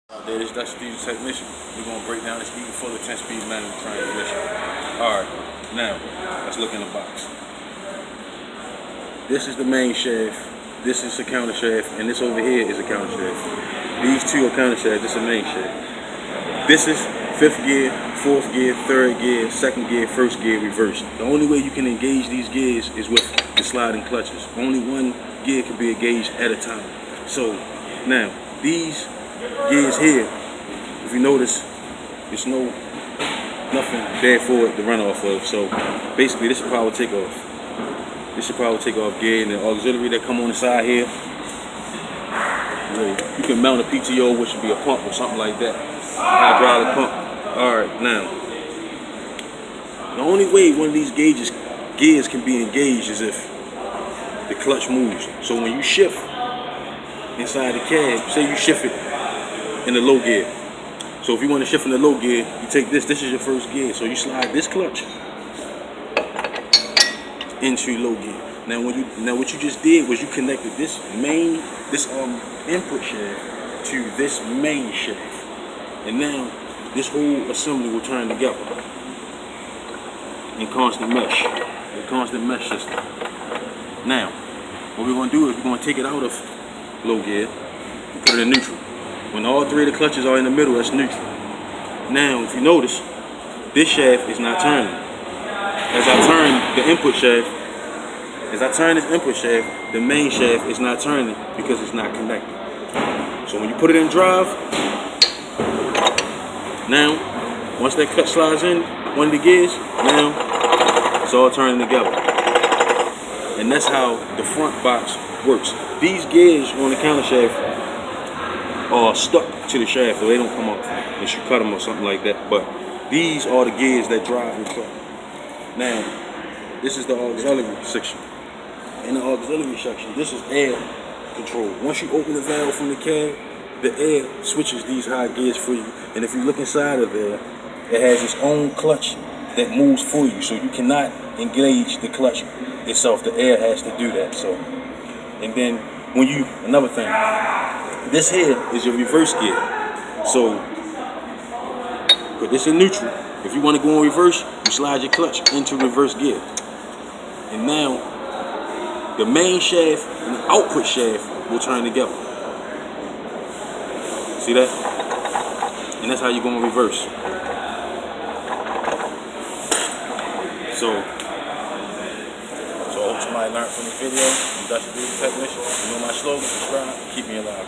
There, this Dutch diesel technician. We're gonna break down this Eaton full of 10-speed manual transmission. Alright, now let's look in the box. This is the main shaft, this is the counter shaft, and this over here is a counter shaft. These two are counter shafts, this is the main shaft. This is 5th gear, 4th gear, 3rd gear, 2nd gear, 1st gear, reverse. The only way you can engage these gears is with the sliding clutches. Only one gear can be engaged at a time. So now these gears here, if you notice, there's nothing there for it to run off of. So basically this is power takeoff. This is power takeoff gear, and the auxiliary that come on the side here. You can mount a PTO, which would be a pump or something like that. Hydraulic pump. Alright, now the only way one of these gears can be engaged is if the clutch moves. So when you shift inside the cab, say you shift it in the low gear. So if you want to shift in the low gear, you take this is your 1st gear. So you slide this clutch into low gear. Now what you just did was you connected this input shaft to this main shaft. And now this whole assembly will turn together in constant mesh. A constant mesh system. Now, what we're gonna do is we're gonna take it out of low gear and put it in neutral. When all three of the clutches are in the middle, that's neutral. Now, if you notice, this shaft is not turning. As I turn the input shaft, the main shaft is not turning because it's not connected. So when you put it in drive, now, once that clutch slides in, one of the gears, now it's all turning together. And that's how the front box works. These gears on the counter shaft are stuck to the shaft, so they don't come off unless you cut them or something like that. But these are the gears that drive the truck. Now, this is the auxiliary section. In the auxiliary section, this is air control. Once you open the valve from the cab, the air switches these high gears for you. And if you look inside of there, it has its own clutch that moves for you. So you cannot engage the clutch itself. The air has to do that. So, and then another thing, this here is your reverse gear. So put this in neutral. If you want to go in reverse, you slide your clutch into reverse gear. And now the main shaft and the output shaft will turn together. See that? And that's how you're going to reverse. So I hope somebody learned from this video. I'm Dutch Technician. You know my slogan, subscribe, keep me alive.